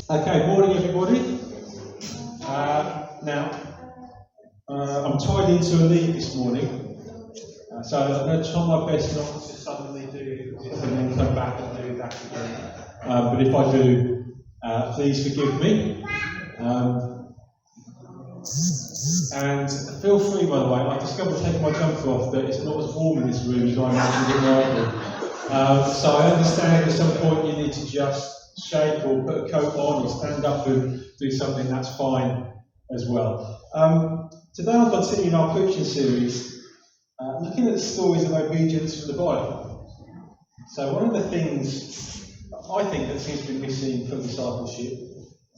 Okay, morning everybody. I'm tied into a lead this morning, so I'm going to try my best not to suddenly do this and then come back and do that again. But if I do, please forgive me. And feel free, by the way, I discovered taking my jumper off that it's not as warm in this room as I imagined it might be. So I understand at some point you need to just shake or put a coat on or stand up and do something, that's fine as well. Today I'll continue our preaching series, looking at the stories of obedience from the Bible. So one of the things I think that seems to be missing from discipleship,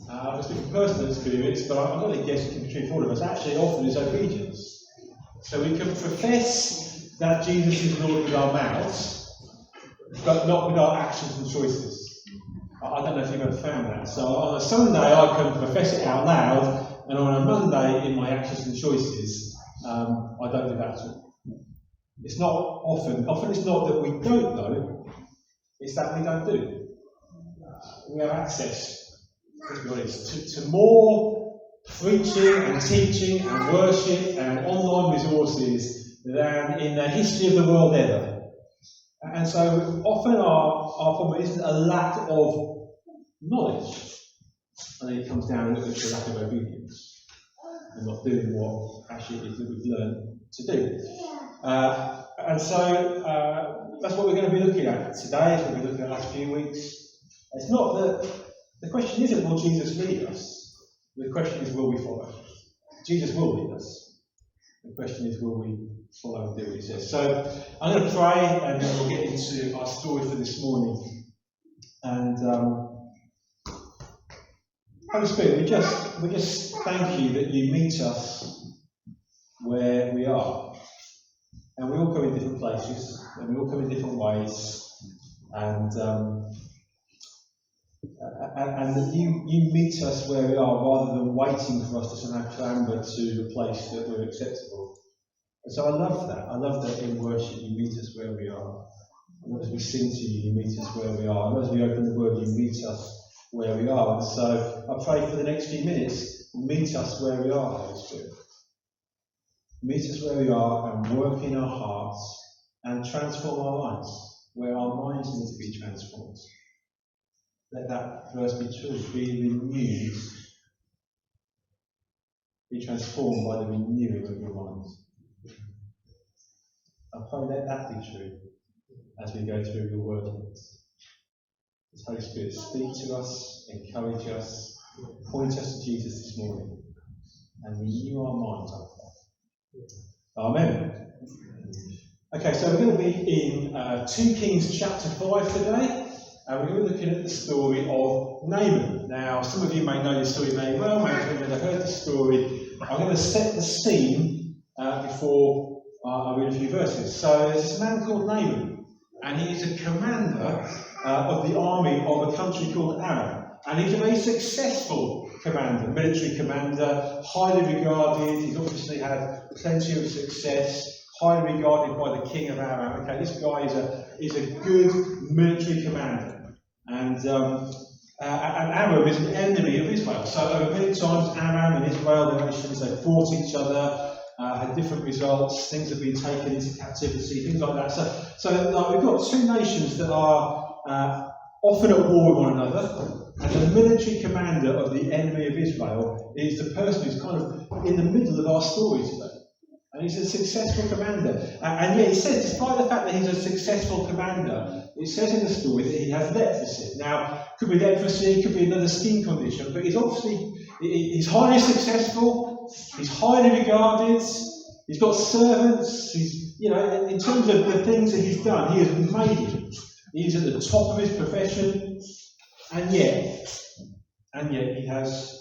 I've speaking from personal experience, but I'm going to guess it can be true for all of us, actually often is obedience. So we can profess that Jesus is Lord with our mouths, but not with our actions and choices. I don't know if you've ever found that. So on a Sunday I can profess it out loud, and on a Monday in my actions and choices, I don't do that at all. It's not often it's not that we don't know, it's that we don't do. We have access, let's be honest, to more preaching and teaching and worship and online resources than in the history of the world ever. And so often our problem isn't a lack of knowledge. I think it comes down to a lack of obedience and not doing what actually it is that we've learned to do. And so that's what we're going to be looking at today, as we've been looking at the last few weeks. It's not that the question isn't will Jesus lead us? The question is will we follow? Jesus will lead us. The question is will we follow and do what he says? So I'm going to pray and then we'll get into our story for this morning. And Holy Spirit, we just thank you that you meet us where we are. And we all come in different places, and we all come in different ways. And that you meet us where we are rather than waiting for us to somehow clamber to the place that we're acceptable. And so I love that. I love that in worship you meet us where we are. And as we sing to you, you meet us where we are. And as we open the word, you meet us where we are. And so I pray for the next few minutes, meet us where we are, Holy Spirit. Meet us where we are and work in our hearts and transform our lives, where our minds need to be transformed. Let that verse be true. Be renewed. Be transformed by the renewing of your mind. I pray let that be true as we go through your word. As Holy Spirit, speak to us, encourage us, point us to Jesus this morning, and renew our minds up. Amen. Okay, so we're going to be in 2 Kings chapter 5 today, and we're going to be looking at the story of Naaman. Now, some of you may know this story very well, maybe you've never heard the story. I'm going to set the scene before I read a few verses. So there's this man called Naaman, and he is a commander of the army of a country called Aram. And he's a very successful commander, military commander, highly regarded. He's obviously had plenty of success, highly regarded by the king of Aram. Okay, this guy is a good military commander. And Aram is an enemy of Israel. So over many times Aram and Israel, the nations, they fought each other, had different results, things have been taken into captivity, things like that. So we've got two nations that are often at war with one another. And the military commander of the enemy of Israel is the person who's kind of in the middle of our story today. And he's a successful commander. And yet it says, despite the fact that he's a successful commander, it says in the story that he has leprosy. Now, could be leprosy, could be another skin condition, but he's highly successful, he's highly regarded, he's got servants, in terms of the things that he's done, he has made it. He's at the top of his profession. And yet he has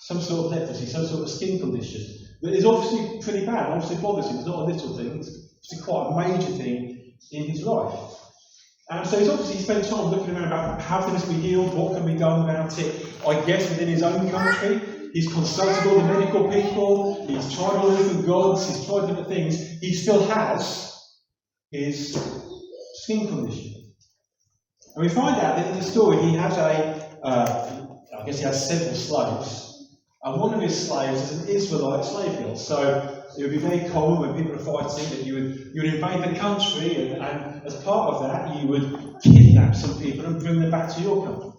some sort of leprosy, some sort of skin condition that is obviously pretty bad, obviously bothers him. It's not a little thing, it's quite a major thing in his life. And so he's obviously spent time looking around about how can this be healed, what can be done about it. I guess within his own country, he's consulted all the medical people, he's tried all the different gods, he's tried different things. He still has his skin condition. And we find out that in the story he has a guess he had several slaves, and one of his slaves is an Israelite slave girl. So it would be very common when people are fighting that you would invade the country, and as part of that you would kidnap some people and bring them back to your country.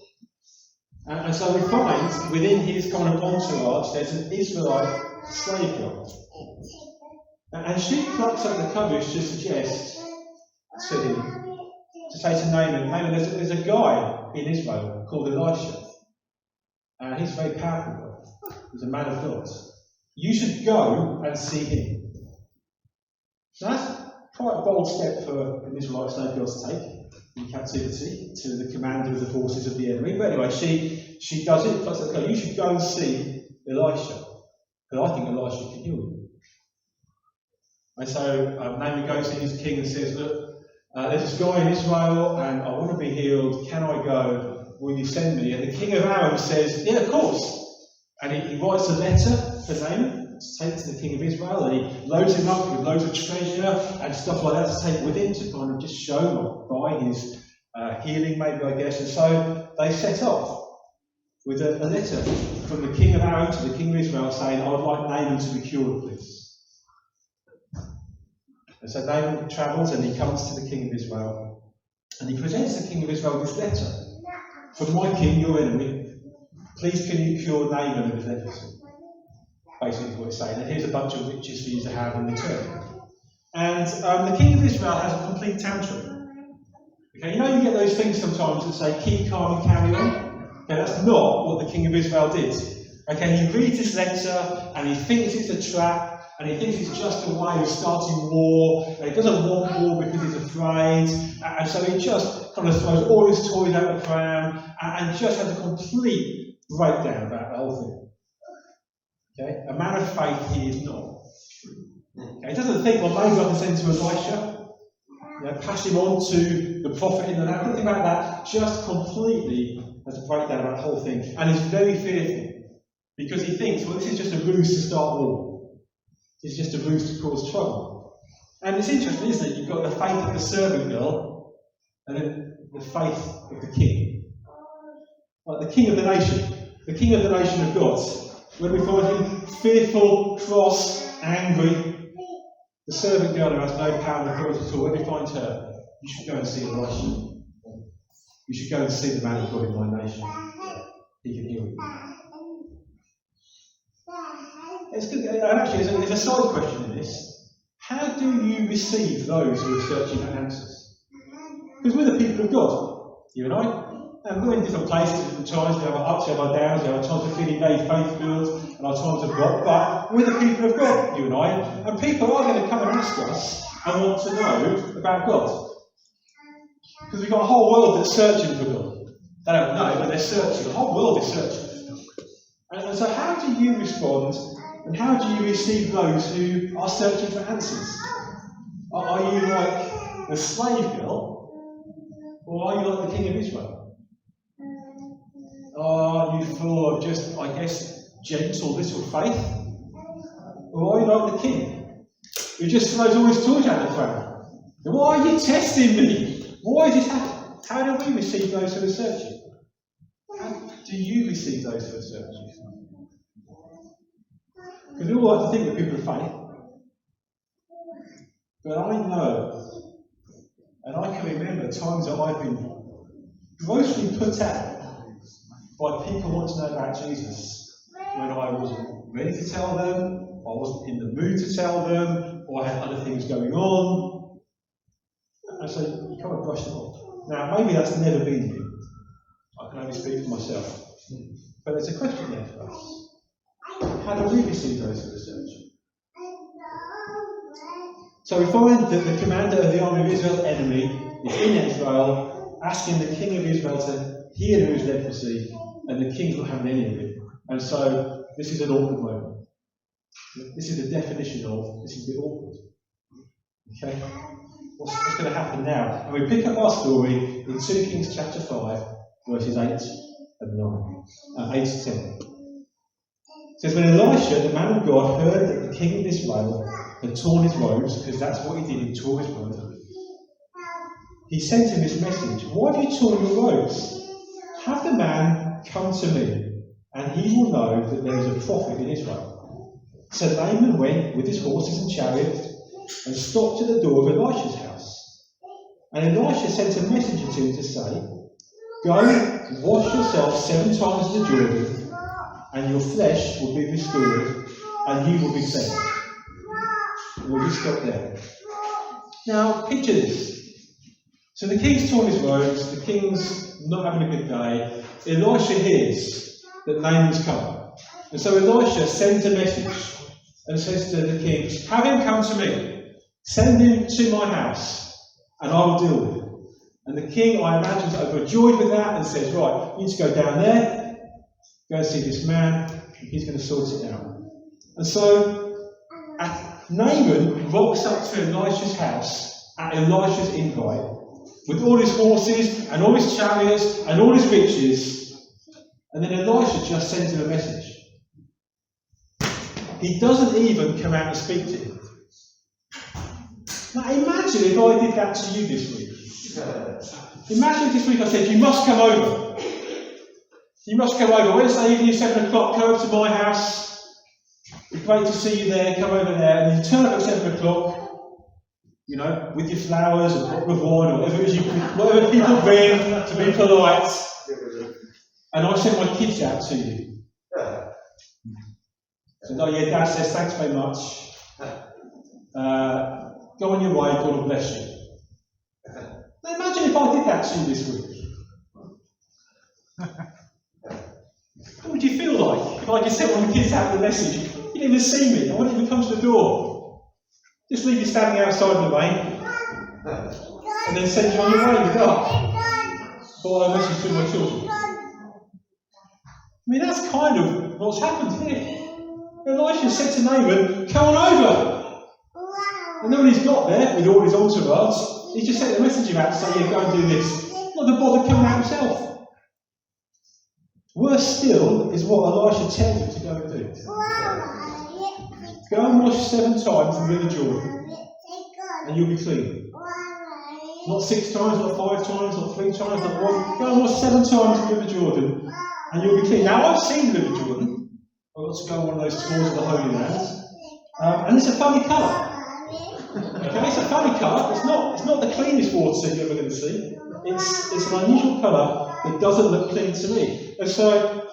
And so we find within his kind of entourage there's an Israelite slave girl. And she plucks up the courage to suggest to him, to say to Naaman, there's a guy in Israel called Elisha. And he's a very powerful guy. He's a man of God. You should go and see him. Now that's quite a bold step for an Israelite slave girl to take in captivity to the commander of the forces of the enemy. But anyway, she does it. Plus, okay, you should go and see Elisha. Because I think Elisha can heal you. And so Naaman goes to his king and says, look, there's this guy in Israel and I want to be healed. Can I go? Will you send me? And the king of Aram says, yeah, of course. And he writes a letter for Naaman to take to the king of Israel, and he loads him up with loads of treasure and stuff like that to take with him to kind of just show by his healing, maybe, I guess. And so they set off with a letter from the king of Aram to the king of Israel saying, I would like Naaman to be cured, please. And so Naaman travels and he comes to the king of Israel and he presents the king of Israel this letter. From my king, your enemy, please can you cure Naaman of his leprosy? Basically what it's saying. And here's a bunch of riches for you to have in return. And the king of Israel has a complete tantrum. Okay, you know you get those things sometimes that say keep calm and carry on? Okay, that's not what the king of Israel did. Okay, he reads this letter and he thinks it's a trap. And he thinks it's just a way of starting war. And he doesn't want war because he's afraid. And so he just kind of throws all his toys out the pram and just has a complete breakdown about the whole thing. Okay? A man of faith he is not. Okay? He doesn't think, well, maybe I can send to Elisha. Pass him on to the prophet in the land. Nothing about that. Just completely has a breakdown about the whole thing. And he's very fearful. Because he thinks, well, this is just a ruse to start war. It's just a ruse to cause trouble. And it's interesting, isn't it? You've got the faith of the servant girl and then the faith of the king. Like the king of the nation of God. When we find him fearful, cross, angry, the servant girl who has no power and authority at all, when we find her, you should go and see Elisha. You should go and see the man of God in my nation. He can heal you. It's good. Actually, there's a side question in this. How do you receive those who are searching for answers? Because we're the people of God, you and I. And we're in different places, different times. We have our ups, we have our downs, we have our times of feeling very faith-filled, and our times of God. But we're the people of God, you and I. And people are going to come and ask us and want to know about God. Because we've got a whole world that's searching for God. They don't know, but they're searching. The whole world is searching. And so how do you respond? And how do you receive those who are searching for answers? Are you like the slave girl? Or are you like the king of Israel? Are you full of just, I guess, gentle little faith? Or are you like the king, who just throws all his toys out the pram? Why are you testing me? Why is this happening? How do we receive those who are searching? How do you receive those who are searching? Because we all like to think we're people of faith. But I know, and I can remember times that I've been grossly put out by people wanting to know about Jesus when I wasn't ready to tell them, I wasn't in the mood to tell them, or I had other things going on. And so you kind of brush them off. Now, maybe that's never been you. I can only speak for myself. But there's a question there for us. How do we receive those who are searching? So we find that the commander of the army of Israel's enemy is in Israel, asking the king of Israel to heal his leprosy, and the king's not having any of it. And so this is an awkward moment. This is the definition of this is a bit awkward. Okay? What's going to happen now? And we pick up our story in 2 Kings chapter 5, verses 8 and 9. 8 to 10. It says, when Elisha, the man of God, heard that the king of Israel had torn his robes, because that's what he did, he tore his robes, he sent him this message, why have you torn your robes? Have the man come to me, and he will know that there is a prophet in Israel. So Naaman went with his horses and chariots and stopped at the door of Elisha's house. And Elisha sent a messenger to him to say, "Go, wash yourself 7 times in the Jordan, and your flesh will be restored, and you will be cleansed." And we'll just stop there. Now, picture this. So the king's torn his robes, the king's not having a good day. Elisha hears that Naaman's come. And so Elisha sends a message and says to the king, "Have him come to me. Send him to my house, and I will deal with him." And the king, I imagine, is overjoyed with that and says, "Right, you need to go down there, go and see this man, and he's going to sort it out." And so Naaman rocks up to Elisha's house at Elisha's invite with all his horses and all his chariots and all his riches. And then Elisha just sends him a message. He doesn't even come out and speak to him. Now imagine if I did that to you this week. Imagine if this week I said, "You must come over. You must come over. Wednesday evening, 7 o'clock, come over to my house. It's great to see you there, come over there." And you turn up at 7 o'clock, you know, with your flowers and a bottle of wine or whatever it is whatever people bring to be polite. And I send my kids out to you. So, "Oh yeah, Dad says thanks very much. Go on your way, God will bless you." Now imagine if I did that to you this week. What would you feel like if I just sent my kids out with a message? You didn't even see me. I wouldn't even come to the door. Just leave you standing outside in the rain, and then send you on your way in the dark. Or a message to my children. I mean, that's kind of what's happened here. Elisha said to Naaman, "Come on over." And then when he's got there with all his entourage, he just sent a messenger out to say, "Yeah, go and do this." Not even bother coming out himself. Worse still is what Elisha tells him to go and do. Go and wash 7 times in the River Jordan, and you'll be clean. Not 6 times, not 5 times, not 3 times, not 1. Go and wash 7 times in the River Jordan, and you'll be clean. Now, I've seen the River Jordan. I got to go on one of those tours of the Holy Land, and it's a funny colour. Okay, it's a funny colour. It's not the cleanest water you're ever going to see. It's an unusual colour that doesn't look clean to me. And so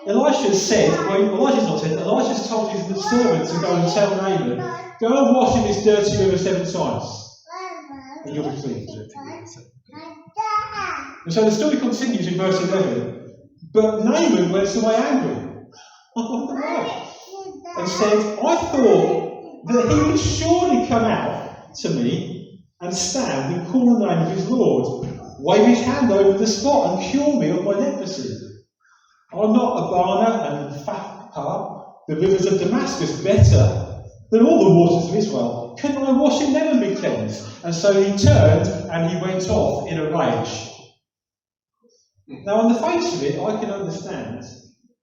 Elisha's said, well, Elisha's told his servant to go and tell Naaman, "Go and wash in this dirty river 7 times, and you'll be clean." And so the story continues in verse 11. But Naaman went away angry. And said, "I thought that he would surely come out to me and stand and call the name of his Lord, wave his hand over the spot and cure me of my leprosy. Are not Abana and Pharpar, the rivers of Damascus, better than all the waters of Israel? Couldn't I wash in them and be cleansed?" And so he turned and he went off in a rage. Now on the face of it, I can understand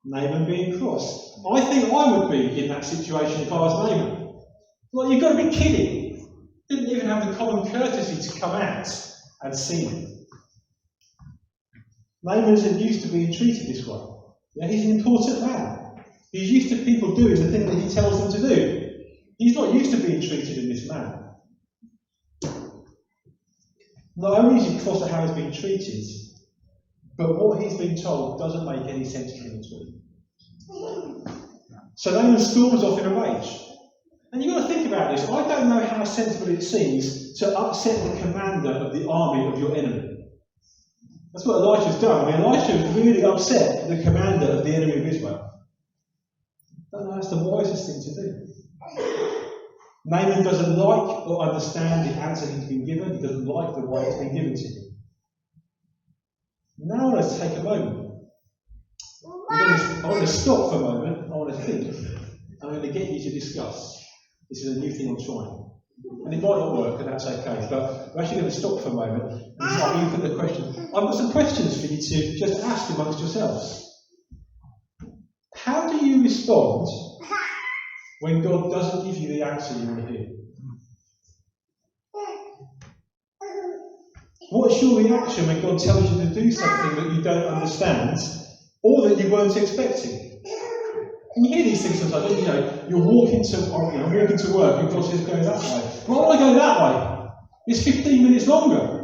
Naaman being cross. I think I would be in that situation if I was Naaman. Like, you've got to be kidding. Didn't even have the common courtesy to come out and see me. Naaman isn't used to being treated this way. Yeah, he's an important man. He's used to people doing the thing that he tells them to do. He's not used to being treated in this manner. Not only is he cross at how he's being treated, but what he's been told doesn't make any sense to him at all. So Naaman storms off in a rage. And you've got to think about this. I don't know how sensible it seems to upset the commander of the army of your enemy. That's what Elisha's done. I mean, Elisha was really upset the commander of the enemy of Israel. I don't know, that's the wisest thing to do. Naaman doesn't like or understand the answer he's been given. He doesn't like the way it's been given to him. Now I want to take a moment. I want to stop for a moment. I want to think. I'm going to get you to discuss. This is a new thing I'm trying. And it might not work, and that's okay. But we're actually going to stop for a moment and start you put the question. I've got some questions for you to just ask amongst yourselves. How do you respond when God doesn't give you the answer you want to hear? What's your reaction when God tells you to do something that you don't understand or that you weren't expecting. And you hear these things sometimes, don't you? You're walking to work and God says go that way. Why would I go that way? It's 15 minutes longer.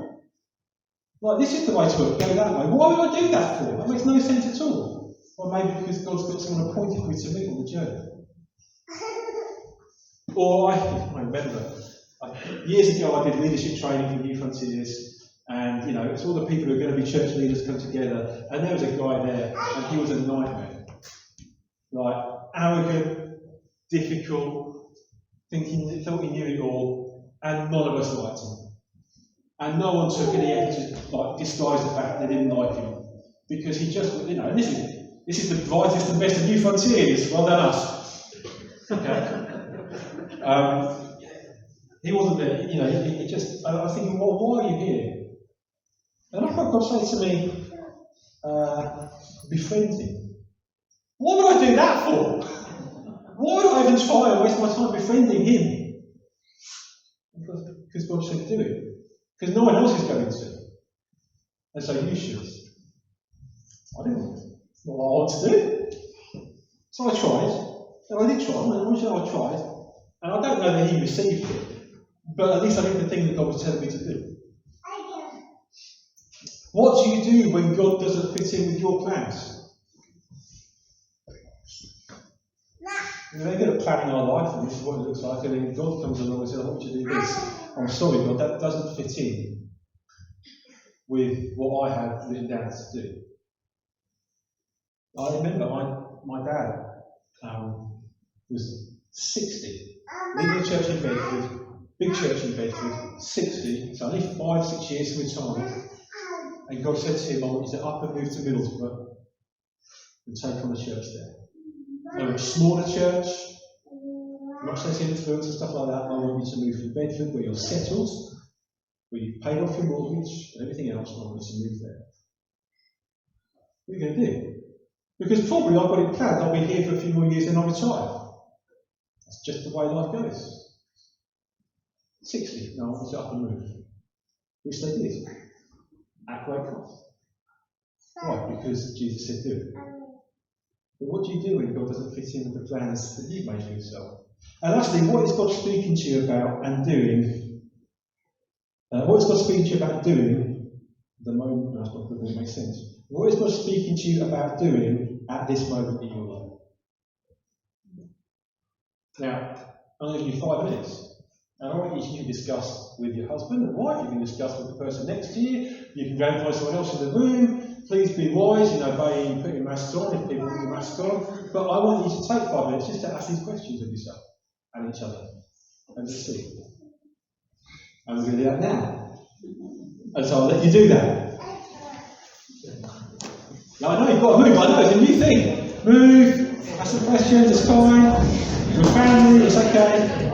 Like, this is the way to work, go that way. Why would I do that for? That makes no sense at all. Or maybe because God's got someone appointed me to meet on the journey. Or I remember, years ago I did leadership training for New Frontiers, and it's all the people who are going to be church leaders come together, and there was a guy there, and he was a nightmare. Like, arrogant, difficult, thought he knew it all, and none of us liked him. And no one took any effort to disguise the fact they didn't like him. Because he just, and this is the brightest and best of New Frontiers, well done us. Okay. He wasn't there, he just, I was thinking, well, why are you here? And I thought God said to me, befriend him. What would I do that for? Why would I even try and waste my time befriending him? Because God said do it. Because no one else is going to. And so you should. I didn't know what I want to do. So I tried. And I did try. I tried. And I don't know that he received it. But at least I did the thing that God was telling me to do. What do you do when God doesn't fit in with your plans? We're good at planning our life, and this is what it looks like, and then God comes along and says, I want you to do this. I'm sorry, God, that doesn't fit in with what I have written down to do. I remember my dad was 60, leading a church in Bedford, big church in Bedford, 60, so only 5-6 years from retirement, and God said to him, I want you to up and move to Middlesbrough and take on the church there. A smaller church, not so influence and stuff like that. I want you to move from Bedford where you're settled, where you've paid off your mortgage and everything else. I want you to move there. What are you going to do? Because probably I've got it planned. I'll be here for a few more years and I'll retire. That's just the way life goes. 60, no, I want you to up and move. Which they did. At great cost. Why? Because Jesus said do it. But what do you do when God doesn't fit in with the plans that you've made for yourself? And lastly, what is God speaking to you about and doing? What is God speaking to you about doing at the moment? No, that's not going to make sense. What is God speaking to you about doing at this moment in your life? Now, I'm going to give you 5 minutes. And I want you to discuss with your husband and wife. You can discuss with the person next to you. You can go and find someone else in the room. Please be wise in obeying, putting your masks on if people put your masks on. But I want you to take 5 minutes just to ask these questions of yourself and each other and just see. And we're going to do that now. And so I'll let you do that. Now I know you've got to move. I know it's a new thing. Move. Ask some questions. It's fine. Your family. It's okay.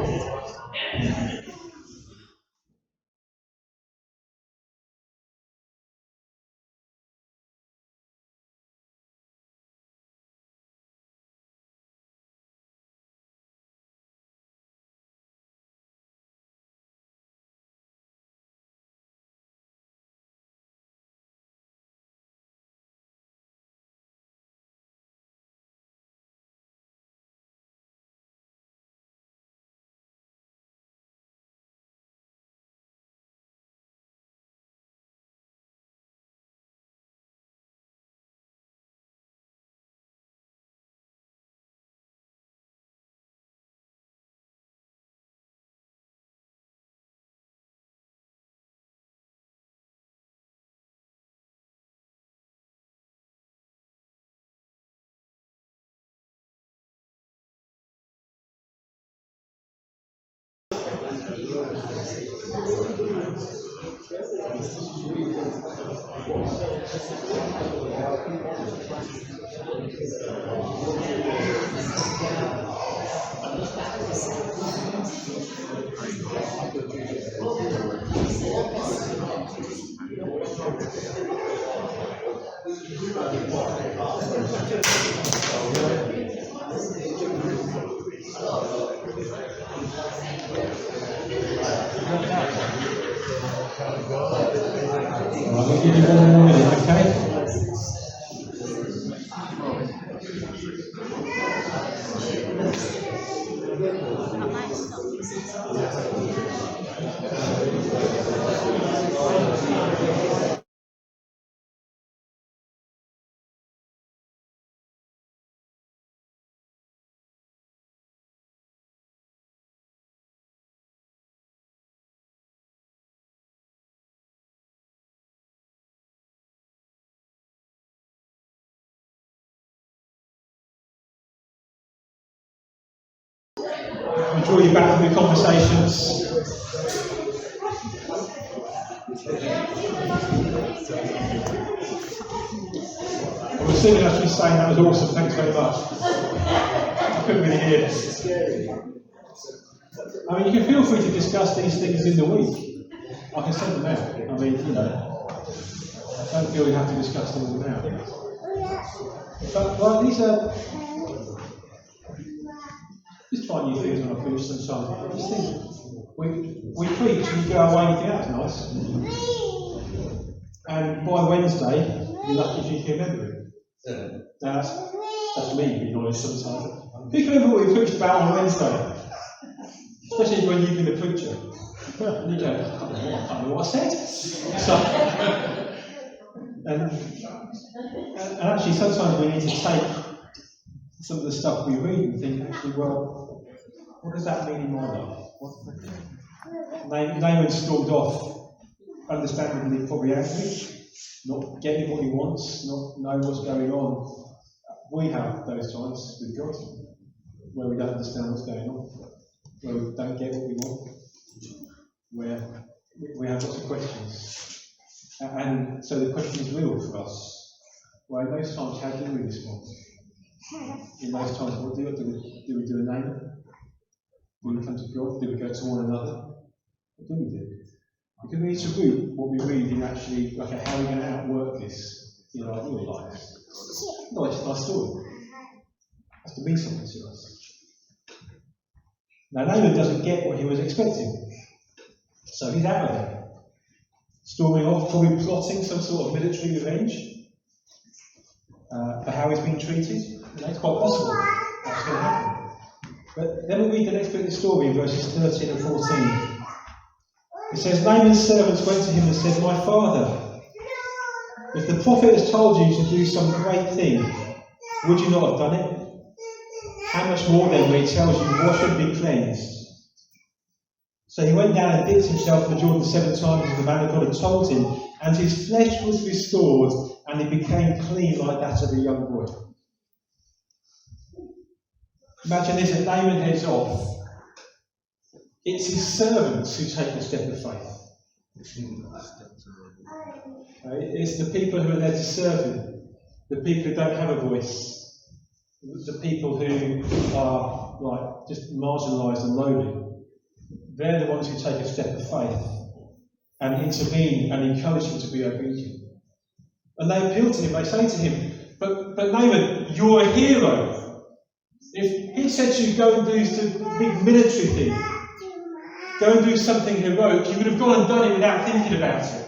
I'll give you 1 more minute, okay? I'll draw you back from the conversations. I was sitting actually saying that was awesome, thanks very much. I couldn't really hear. I mean, you can feel free to discuss these things in the week. I can send them out. I mean, I don't feel we have to discuss them all now. But these are just try new things when I preach sometimes. I just think we preach and we go away and think that's nice. And by Wednesday, you're lucky if you can remember it. That's me being honest sometimes. Who can remember what we preached about on Wednesday? Especially when you've been the preacher. And you go, I can't know what I said. So, and actually sometimes we need to take some of the stuff we read and think, actually, well, what does that mean in my life? Naaman stormed off, understandably probably angry, not getting what he wants, not knowing what's going on. We have those times with God, where we don't understand what's going on, where we don't get what we want, where we have lots of questions. And so the question is real for us. Well, in those times, how do we respond? In those times, what do we do? Do we do a Naaman? Do we come to God? Do we go to one another? What do we do? Because we need to root what we read in actually, okay, how are we going to outwork this in our real lives? No, it's just our story. It has to mean something to us. Now, Naaman doesn't get what he was expecting. So he's out of there. Storming off, probably plotting some sort of military revenge for how he's been treated. It's quite possible that's going to happen. But then we read the next bit of the story in verses 13 and 14. It says, Naaman's servants went to him and said, My father, if the prophet has told you to do some great thing, would you not have done it? How much more then when he tells you, wash and be cleansed? So he went down and dipped himself in the Jordan 7 times as the man of God had told him, and his flesh was restored, and he became clean like that of a young boy. Imagine this, as Naaman heads off, it's his servants who take the step of faith. It's the people who are there to serve him, the people who don't have a voice, the people who are just marginalised and lowly. They're the ones who take a step of faith and intervene and encourage him to be obedient. And they appeal to him, they say to him, but Naaman, you're a hero. If he said to you, go and do some big military thing, go and do something heroic, you would have gone and done it without thinking about it.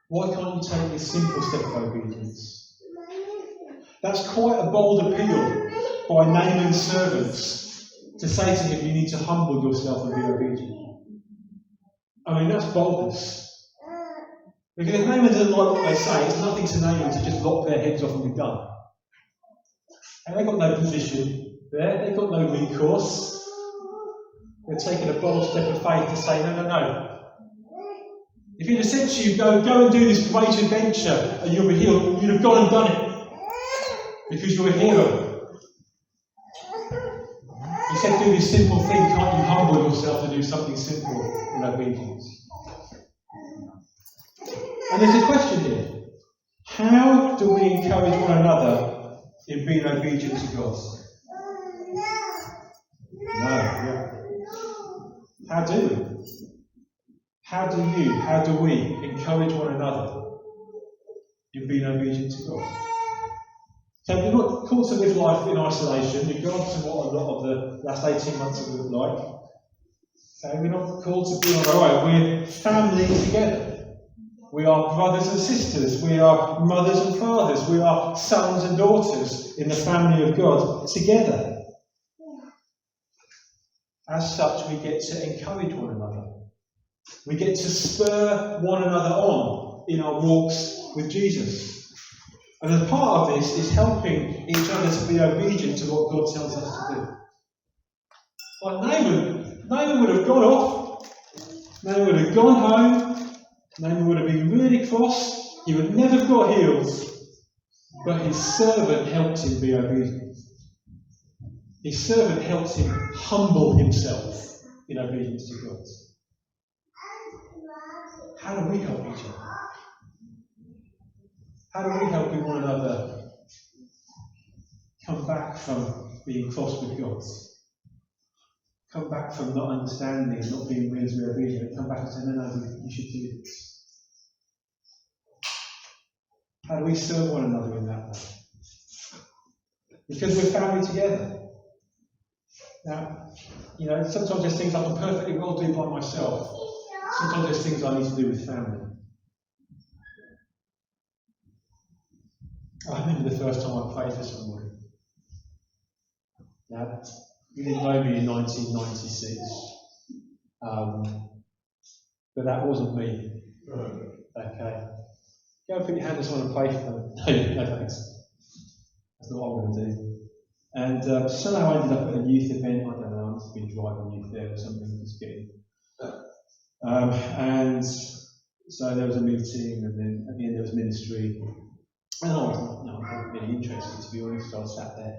Why can't you take this simple step of obedience? That's quite a bold appeal by Naaman's servants to say to him, you need to humble yourself and be obedient. I mean, that's boldness. Because if Naaman doesn't like what they say, it's nothing to Naaman to just lop their heads off and be done. And they've got no position there, they've got no recourse. They're taking a bold step of faith to say, no. If he'd have said to you, go and do this great adventure and you'll be healed, you'd have gone and done it. Because you're a hero. He said, do this simple thing, can't you humble yourself to do something simple in obedience? And there's a question here. How do we encourage one another in being obedient to God? How do we? How do we encourage one another in being obedient to God? So we're not called to live life in isolation, regardless of what a lot of the last 18 months have looked like. Okay, we're not called to be on our own, we're family together. We are brothers and sisters. We are mothers and fathers. We are sons and daughters in the family of God together. As such, we get to encourage one another. We get to spur one another on in our walks with Jesus. And as part of this is helping each other to be obedient to what God tells us to do. Like Naaman would have gone off. Naaman would have gone home. Naaman would have been really cross. He would never have got healed. But his servant helped him be obedient. His servant helped him humble himself in obedience to God. How do we help each other? How do we help one another come back from being cross with God? Come back from not understanding and not being really obedient, and come back and say, no, you should do this. How do we serve one another in that way? Because we're family together. Now, sometimes there's things I can perfectly well do by myself. Sometimes there's things I need to do with family. I remember the first time I prayed for somebody. Now, you didn't know me in 1996, but that wasn't me. Okay. Go and put your hand on someone and pray for them. No thanks. That's not what I'm going to do. And somehow I ended up at a youth event. I don't know, I must have been driving youth there or something, just getting. And so there was a meeting, and then at the end there was ministry. And I wasn't really interested, to be honest, so I sat there.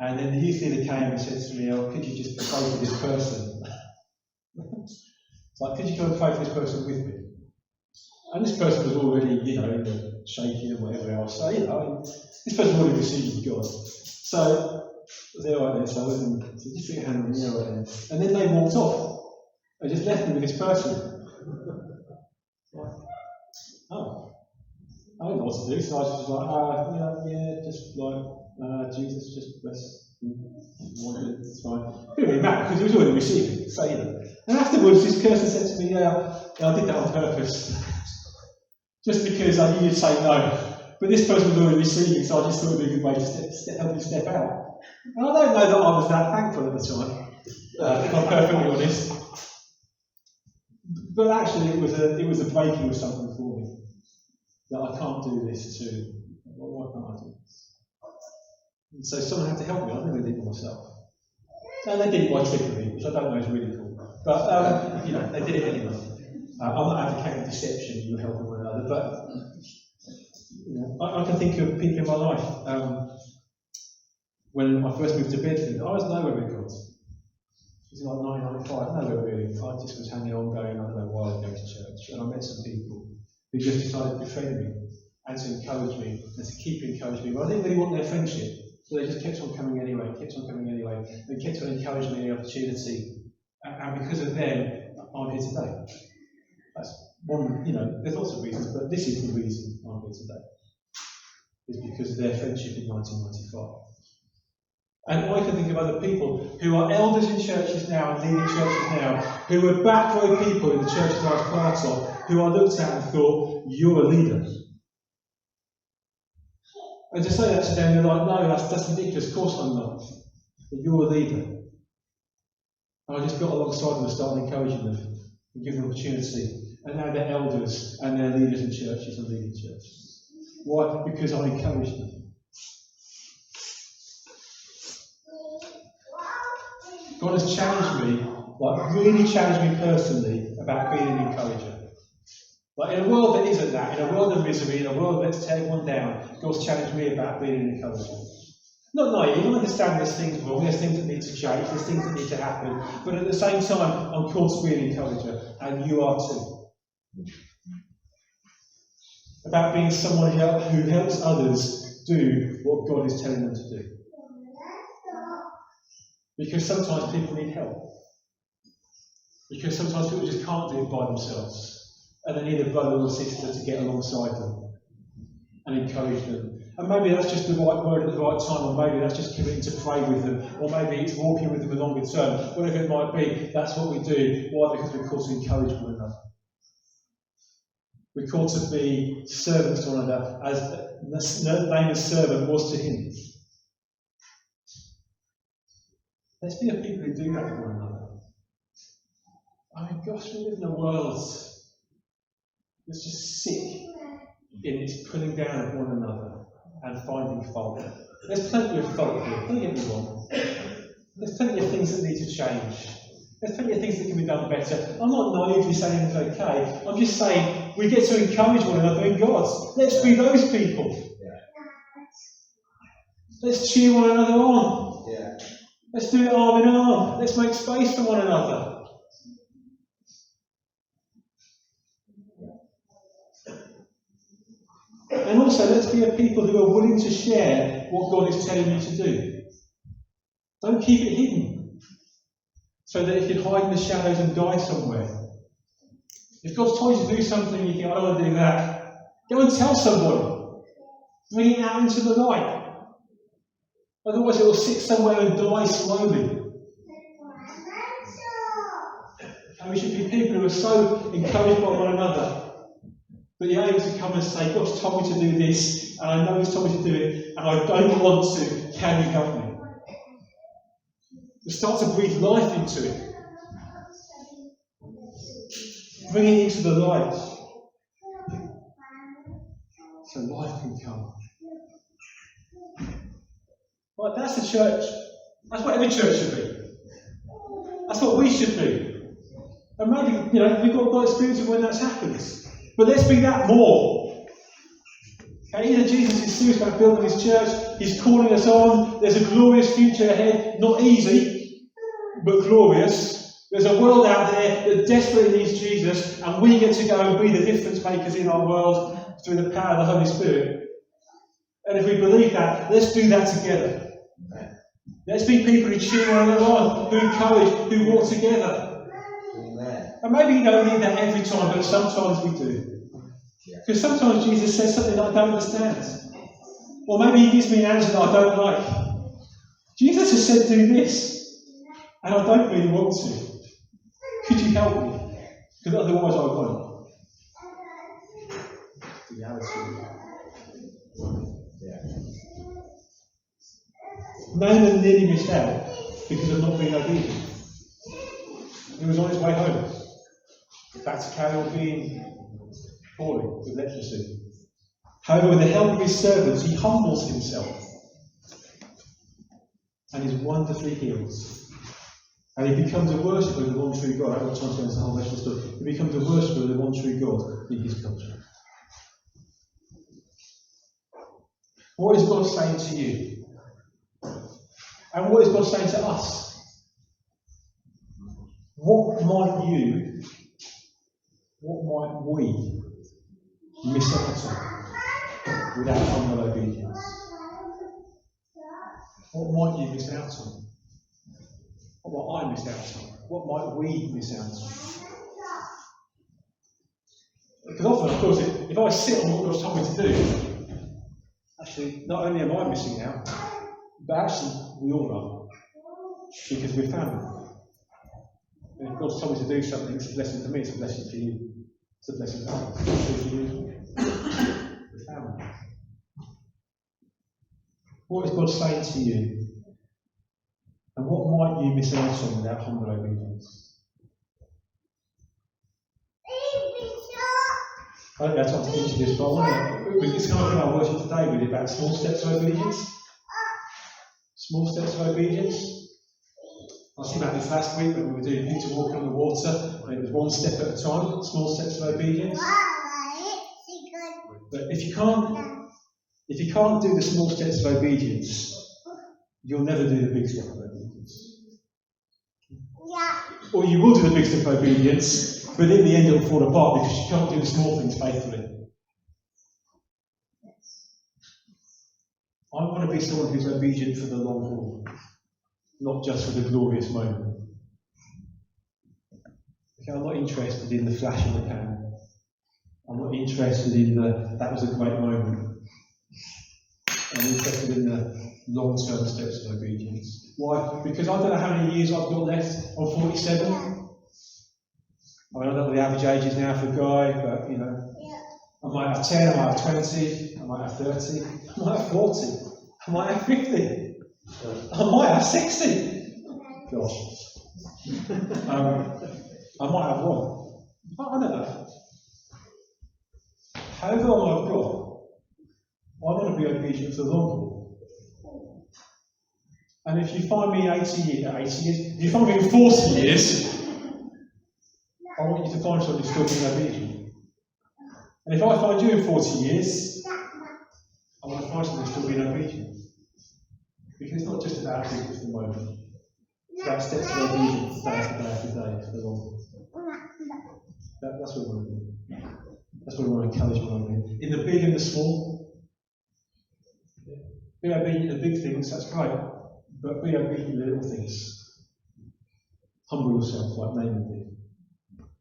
And then the youth leader came and said to me, could you just pray for this person? It's like, could you go and pray for this person with me? And this person was already, shaking and whatever else. So, this person already received God. So, there I went, so I went and said, just put your hand on me, right then. And then they walked off. They just left me with this person. I don't know what to do, so I was just like, Jesus, just bless you. It's fine. It didn't really matter because he was already receiving it. So, And afterwards, this person said to me, I did that on purpose. Just because I knew you'd say no. But this person was already receiving, so I just thought it would be a good way to help you step out. And I don't know that I was that thankful at the time, if I'm perfectly honest. But actually, it was a breaking of something for me. That I can't do this too. Why can't I do this? And so someone had to help me. I never did it myself. And they did it by trickery, which I don't know is really cool. But, they did it anyway. I'm not advocating deception, you're helping one another, but I can think of people in my life. When I first moved to Bedford, I was nowhere with God. It was like 1995, nowhere really. I just was hanging on going, I don't know why I was going to church. And I met some people who just decided to befriend me and to encourage me and to keep encouraging me. But I didn't really want their friendship, so they just kept on coming anyway, and kept on encouraging me any opportunity. And because of them, I'm here today. That's one, there's lots of reasons, but this is the reason I'm here today. It's because of their friendship in 1995. And I can think of other people who are elders in churches now and leading churches now, who were back row people in the churches I was part of, who I looked at and thought, you're a leader. And to say that to them, they're like, no, that's ridiculous, of course I'm not. But you're a leader. And I just got alongside them and started encouraging them and giving them opportunity. And now they're elders and they're leaders in churches and leading churches. Why? Because I encouraged them. God has challenged me, really challenged me personally about being an encourager. In a world that isn't that, in a world of misery, in a world that's tear everyone down, God's challenged me about being an encourager. Not naive, I understand there's things wrong, there's things that need to change, there's things that need to happen, but at the same time, I'm called to be an encourager, and you are too. About being someone who helps others do what God is telling them to do. Because sometimes people need help. Because sometimes people just can't do it by themselves. And they need a brother or sister to get alongside them and encourage them. And maybe that's just the right word at the right time, or maybe that's just committing to pray with them, or maybe it's walking with them a longer term. Whatever it might be, that's what we do. Why? Because we're called to encourage one another. We're called to be servants to one another, as Naaman's servant was to him. Let's be a people who do that with one another. I mean, gosh, we live in a world that's just sick in its pulling down of one another and finding fault. There's plenty of fault here, don't get me wrong. There's plenty of things that need to change. There's plenty of things that can be done better. I'm not naively saying it's okay. I'm just saying we get to encourage one another in God. Let's be those people. Let's cheer one another on. Let's do it arm in arm. Let's make space for one another. And also, let's be a people who are willing to share what God is telling you to do. Don't keep it hidden, so that it can hide in the shadows and die somewhere. If God's told you to do something and you think, I don't want to do that, go and tell somebody. Bring it out into the light. Otherwise it will sit somewhere and die slowly. And we should be people who are so encouraged by one another that you're able to come and say, God's told me to do this, and I know He's told me to do it, and I don't want to. Can you help me? To start to breathe life into it. Bring it into the light. So life can come. Right, that's the church. That's what every church should be. That's what we should be. And maybe, we've got experience of when that happens. But let's be that more. Okay, either Jesus is serious about building His church, He's calling us on, there's a glorious future ahead, not easy, but glorious. There's a world out there that desperately needs Jesus, and we get to go and be the difference makers in our world through the power of the Holy Spirit. And if we believe that, let's do that together. Let's be people who cheer one another on, who encourage, who walk together. Amen. And maybe you don't need that every time, but sometimes we do. Because sometimes Jesus says something that I don't understand. Or maybe He gives me an answer that I don't like. Jesus has said do this, and I don't really want to. Could you help me? Because otherwise I won't. Reality. Naaman nearly missed out because of not being obedient. He was on his way home. Back to carry on being poorly with leprosy. However, with the help of his servants, he humbles himself and is wonderfully healed. And he becomes a worshipper of the one true God. I don't have time to go into the whole rest of the story. He becomes a worshipper of the one true God in his culture. What is God saying to you? And what is God saying to us? What might we miss out on without humble obedience? What might you miss out on? What might I miss out on? What might we miss out on? Because often, of course, if I sit on what God's told me to do, actually, not only am I missing out, but actually, we all are. Because we're family. And if God's told me to do something, it's a blessing for me, it's a blessing for you. It's a blessing for others. It's for you. We're family. What is God saying to you? And what might you miss out on without humble obedience? I don't have time to teach you this, but it's kind of in our worship today really about small steps of obedience. Small steps of obedience. I was thinking about this last week when we were doing Peter walking on the water, and it was one step at a time, small steps of obedience. But if you can't do the small steps of obedience, you'll never do the big step of obedience. Or you will do the big step of obedience, but in the end it'll fall apart because you can't do the small things faithfully. I want to be someone who's obedient for the long haul, not just for the glorious moment. Okay, I'm not interested in the flash in the pan. I'm not interested in that was a great moment. I'm interested in the long-term steps of obedience. Why? Because I don't know how many years I've got left. I'm 47. I mean, I don't know what the average age is now for a guy, but I might have 10, I might have 20, I might have 30, I might have 40, I might have 50, I might have 60. Gosh. I might have one. I don't know. However long I've got, I want to be obedient for the long haul. And if you find me 80 years, if you find me in 40 years, I want you to find someone who's still being obedient. And if I find you in 40 years, I want to find someone who's still being obedient. Because it's not just about people for the moment. It's about steps of obedience, day after day after day, for the long haul. That's what we want to do. That's what we want to encourage one another in the big and the small. Be obedient in the big things, that's great. But be obedient in the little things. Humble yourself like Naaman did.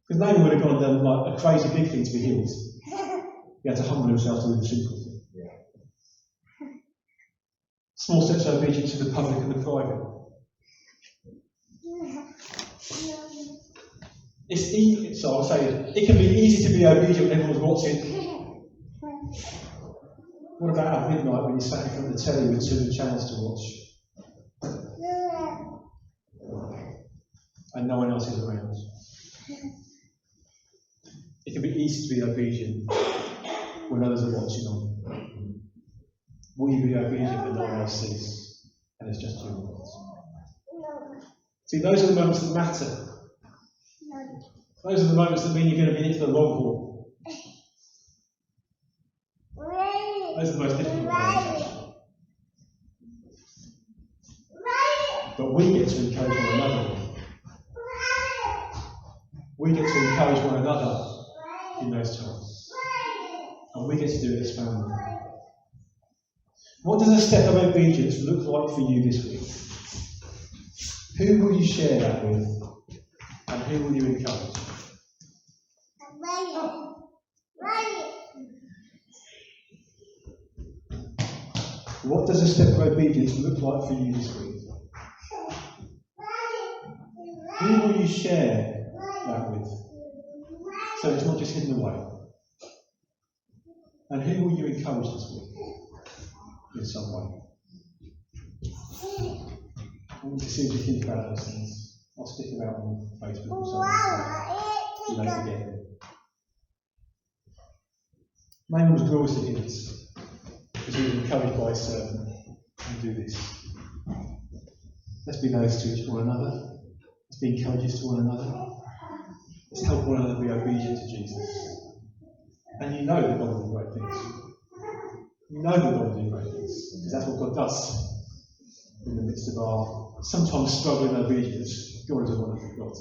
Because Naaman would have gone and done like a crazy big thing to be healed. He had to humble himself to do the simple thing. Small steps of obedience in the public and the private. It's easy, so I'll say it can be easy to be obedient when everyone's watching. What about at midnight when you're sat in front of the telly with 2 channels to watch? And no one else is around. It can be easy to be obedient when others are watching on. Will you be obedient when no one else sees? And it's just you. See, those are the moments that matter. Those are the moments that mean you're going to be in it for the long haul. Those are the most difficult moments. But we get to encourage one another. We get to encourage one another in those times. And we get to do it as family. What does a step of obedience look like for you this week? Who will you share that with? And who will you encourage? What does a step of obedience look like for you this week? Who will you share that with? So it's not just hidden away. And who will you encourage this week? In some way. I want to see if you think about those things. I'll stick it out on Facebook or something. You don't forget it. Naaman was gloriously in this, because he was encouraged by his servant to do this. Let's be those to one another. Let's be encouragers to one another. Let's help one another be obedient to Jesus. And you know that God will do great things. You know that God will do great things, because that's what God does in the midst of our sometimes struggling obedience. God is a wonderful God.